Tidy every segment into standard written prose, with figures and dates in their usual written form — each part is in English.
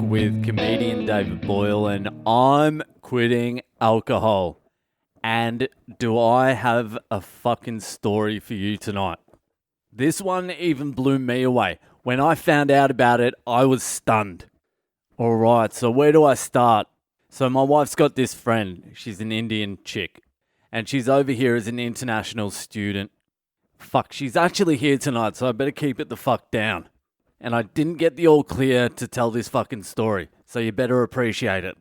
with comedian David Boyle, and I'm quitting alcohol. And do I have a fucking story for you tonight? This one even blew me away. When I found out about it, I was stunned. Alright, so where do I start? So my wife's got this friend. She's an Indian chick. And she's over here as an international student. Fuck, she's actually here tonight, so I better keep it the fuck down. And I didn't get the all clear to tell this fucking story, so you better appreciate it.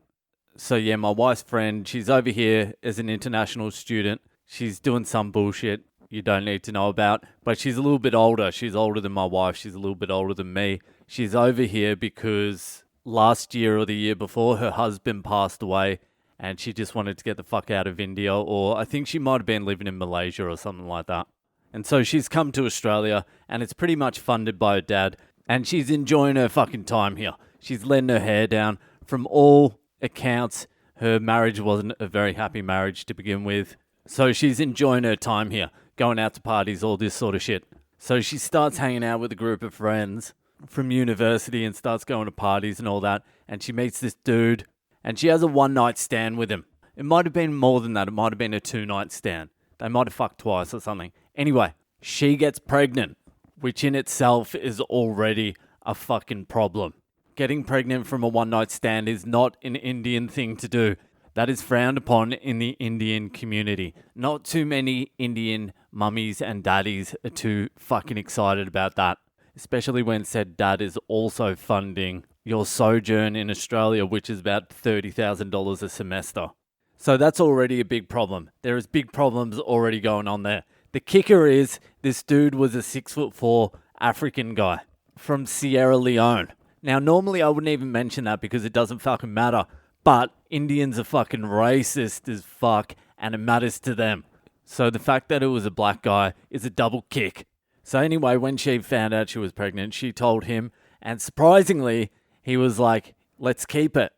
So yeah, my wife's friend, she's over here as an international student. She's doing some bullshit you don't need to know about, but she's a little bit older. She's older than my wife. She's a little bit older than me. She's over here because last year or the year before, her husband passed away, and she just wanted to get the fuck out of India, or I think she might have been living in Malaysia or something like that. And so she's come to Australia, and it's pretty much funded by her dad, and she's enjoying her fucking time here. She's letting her hair down. From all accounts, her marriage wasn't a very happy marriage to begin with. So she's enjoying her time here, going out to parties, all this sort of shit. So she starts hanging out with a group of friends from university and starts going to parties and all that. And she meets this dude, and she has a one-night stand with him. It might have been more than that. It might have been a two-night stand. They might have fucked twice or something. Anyway, she gets pregnant, which in itself is already a fucking problem. Getting pregnant from a one-night stand is not an Indian thing to do. That is frowned upon in the Indian community. Not too many Indian mummies and daddies are too fucking excited about that, especially when said dad is also funding your sojourn in Australia, which is about $30,000 a semester. So that's already a big problem. There is big problems already going on there. The kicker is this dude was a 6'4" African guy from Sierra Leone. Now, normally I wouldn't even mention that because it doesn't fucking matter. But Indians are fucking racist as fuck, and it matters to them. So the fact that it was a black guy is a double kick. So anyway, when she found out she was pregnant, she told him, and surprisingly, he was like, let's keep it.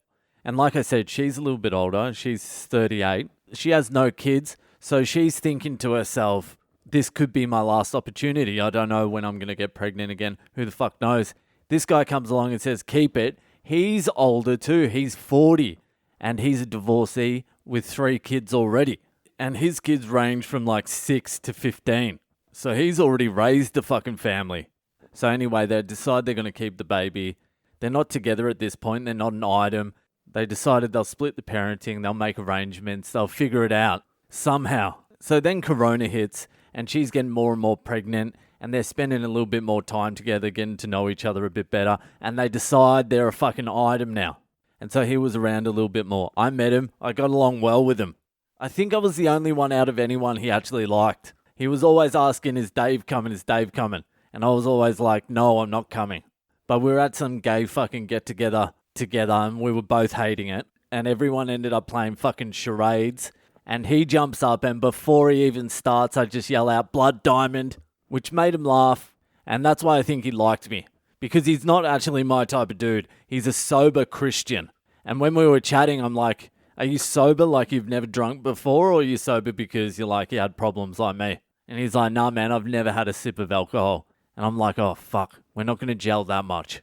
And like I said, she's a little bit older. She's 38. She has no kids. So she's thinking to herself, this could be my last opportunity. I don't know when I'm going to get pregnant again. Who the fuck knows? This guy comes along and says, keep it. He's older too. He's 40. And he's a divorcee with 3 kids already. And his kids range from like 6 to 15. So he's already raised a fucking family. So anyway, they decide they're going to keep the baby. They're not together at this point. They're not an item. They decided they'll split the parenting. They'll make arrangements. They'll figure it out somehow. So then Corona hits, and she's getting more and more pregnant, and they're spending a little bit more time together, getting to know each other a bit better, and they decide they're a fucking item now. And so he was around a little bit more. I met him. I got along well with him. I think I was the only one out of anyone he actually liked. He was always asking, is Dave coming? Is Dave coming? And I was always like, no, I'm not coming. But we were at some gay fucking get-together and we were both hating it. And everyone ended up playing fucking charades. And he jumps up, and before he even starts, I just yell out, Blood Diamond, which made him laugh. And that's why I think he liked me. Because he's not actually my type of dude. He's a sober Christian. And when we were chatting, I'm like, are you sober like you've never drunk before? Or are you sober because you're like, you had problems like me? And he's like, nah, man, I've never had a sip of alcohol. And I'm like, oh, fuck, we're not going to gel that much.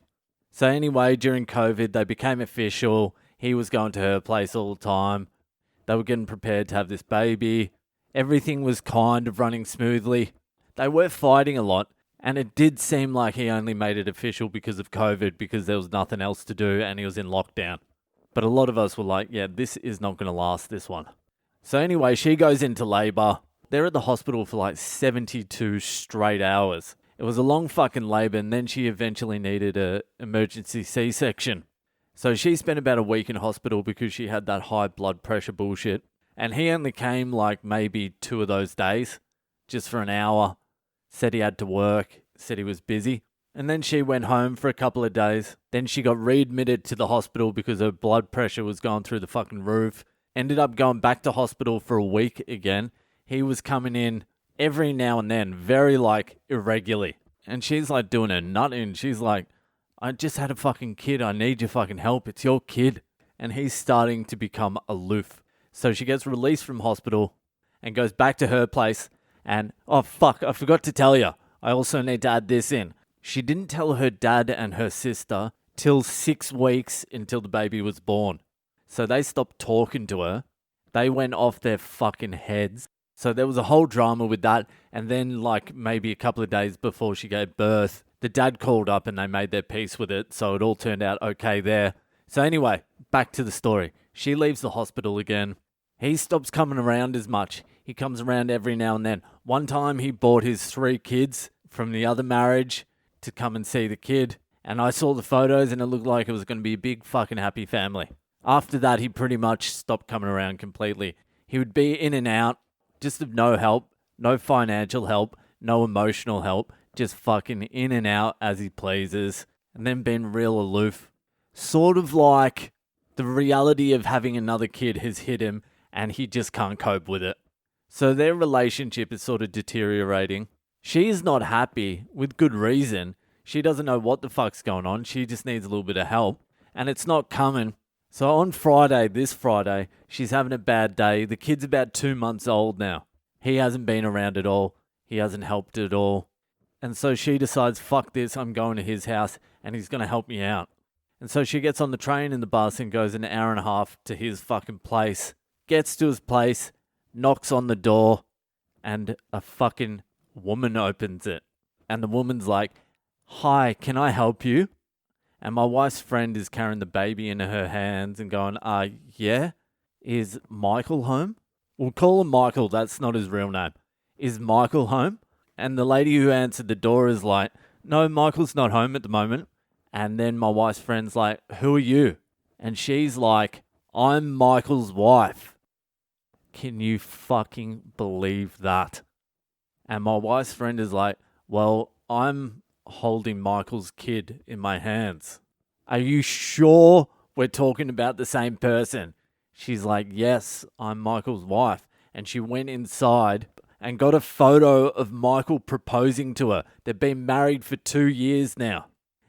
So anyway, during COVID, they became official. He was going to her place all the time. They were getting prepared to have this baby. Everything was kind of running smoothly. They were fighting a lot. And it did seem like he only made it official because of COVID, because there was nothing else to do and he was in lockdown. But a lot of us were like, yeah, this is not going to last, this one. So anyway, she goes into labor. They're at the hospital for like 72 straight hours. It was a long fucking labor, and then she eventually needed an emergency C-section. So she spent about a week in hospital because she had that high blood pressure bullshit. And he only came like maybe 2 of those days, just for an hour. Said he had to work, said he was busy. And then she went home for a couple of days. Then she got readmitted to the hospital because her blood pressure was going through the fucking roof. Ended up going back to hospital for a week again. He was coming in every now and then, very like irregularly. And she's like doing her nut in. She's like, I just had a fucking kid. I need your fucking help. It's your kid. And he's starting to become aloof. So she gets released from hospital and goes back to her place. And, oh fuck, I forgot to tell you. I also need to add this in. She didn't tell her dad and her sister till 6 weeks until the baby was born. So they stopped talking to her. They went off their fucking heads. So there was a whole drama with that. And then like maybe a couple of days before she gave birth, the dad called up and they made their peace with it. So it all turned out okay there. So anyway, back to the story. She leaves the hospital again. He stops coming around as much. He comes around every now and then. One time he brought his 3 kids from the other marriage to come and see the kid. And I saw the photos and it looked like it was going to be a big fucking happy family. After that, he pretty much stopped coming around completely. He would be in and out, just of no help, no financial help, no emotional help, just fucking in and out as he pleases, and then being real aloof. Sort of like the reality of having another kid has hit him and he just can't cope with it. So their relationship is sort of deteriorating. She's not happy, with good reason. She doesn't know what the fuck's going on. She just needs a little bit of help, and it's not coming. So on Friday, this Friday, she's having a bad day. The kid's about 2 months old now. He hasn't been around at all. He hasn't helped at all. And so she decides, fuck this, I'm going to his house and he's going to help me out. And so she gets on the train and the bus and goes an hour and a half to his fucking place. Gets to his place, knocks on the door, and a fucking woman opens it. And the woman's like, hi, can I help you? And my wife's friend is carrying the baby in her hands and going, yeah? Is Michael home? We'll call him Michael, that's not his real name. Is Michael home? And the lady who answered the door is like, no, Michael's not home at the moment. And then my wife's friend's like, who are you? And she's like, I'm Michael's wife. Can you fucking believe that? And my wife's friend is like, well, I'm holding Michael's kid in my hands. Are you sure we're talking about the same person? She's like, yes, I'm Michael's wife. And she went inside and got a photo of Michael proposing to her. They've been married for 2 years now.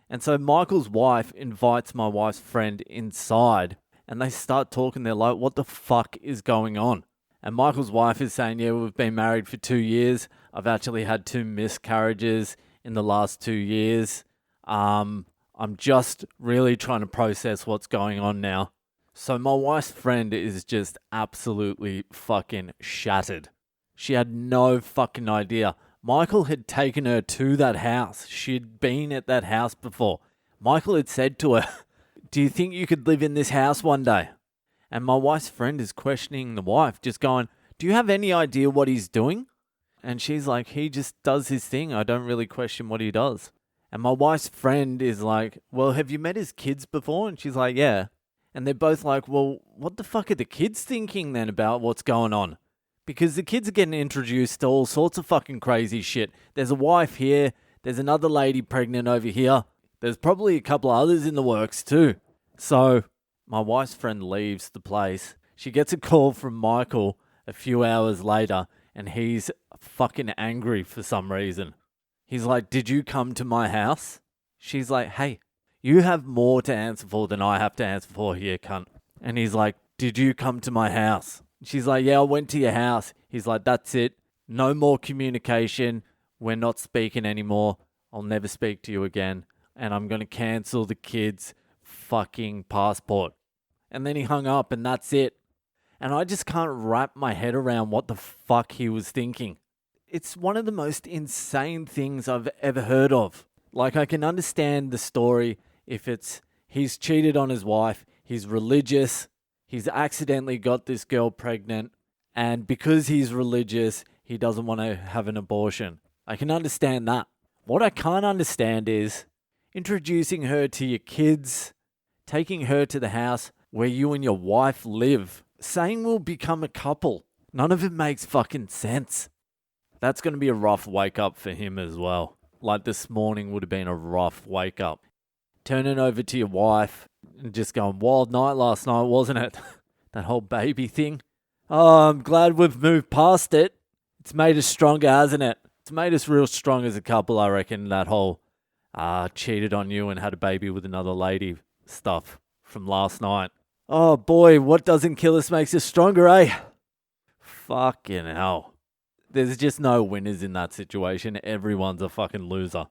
And so Michael's wife invites my wife's friend inside and they start talking. They're like, what the fuck is going on? And Michael's wife is saying, yeah, we've been married for 2 years. I've actually had 2 miscarriages in the last 2 years. I'm just really trying to process what's going on now. So my wife's friend is just absolutely fucking shattered. She had no fucking idea. Michael had taken her to that house. She'd been at that house before. Michael had said to her, do you think you could live in this house one day? And my wife's friend is questioning the wife, just going, do you have any idea what he's doing? And she's like, he just does his thing. I don't really question what he does. And my wife's friend is like, well, have you met his kids before? And she's like, yeah. And they're both like, well, what the fuck are the kids thinking then about what's going on? Because the kids are getting introduced to all sorts of fucking crazy shit. There's a wife here. There's another lady pregnant over here. There's probably a couple of others in the works too. So my wife's friend leaves the place. She gets a call from Michael a few hours later and he's fucking angry for some reason. He's like, did you come to my house? She's like, hey, you have more to answer for than I have to answer for here, cunt. And he's like, did you come to my house? She's like, yeah, I went to your house. He's like, that's it. No more communication. We're not speaking anymore. I'll never speak to you again. And I'm going to cancel the kid's fucking passport. And then he hung up and that's it. And I just can't wrap my head around what the fuck he was thinking. It's one of the most insane things I've ever heard of. Like, I can understand the story if it's he's cheated on his wife, he's religious, he's accidentally got this girl pregnant, and because he's religious, he doesn't want to have an abortion. I can understand that. What I can't understand is introducing her to your kids, taking her to the house where you and your wife live, saying we'll become a couple. None of it makes fucking sense. That's going to be a rough wake up for him as well. Like this morning would have been a rough wake up. Turning over to your wife and just going, wild night last night, wasn't it? That whole baby thing. Oh, I'm glad we've moved past it. It's made us stronger, hasn't it? It's made us real strong as a couple, I reckon, that whole cheated on you and had a baby with another lady stuff from last night. Oh boy, what doesn't kill us makes us stronger, eh? Fucking hell. There's just no winners in that situation. Everyone's a fucking loser.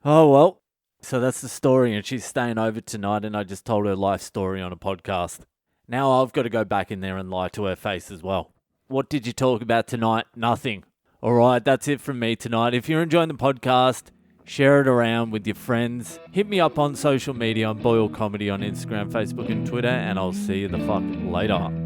Oh well, So that's the story, and she's staying over tonight, and I just told her life story on a podcast. Now I've got to go back in there and lie to her face as well. What did you talk about tonight? Nothing. All right, that's it from me tonight. If you're enjoying the podcast, share it around with your friends. Hit me up on social media on Boyle Comedy on Instagram, Facebook, and Twitter, and I'll see you the fuck later.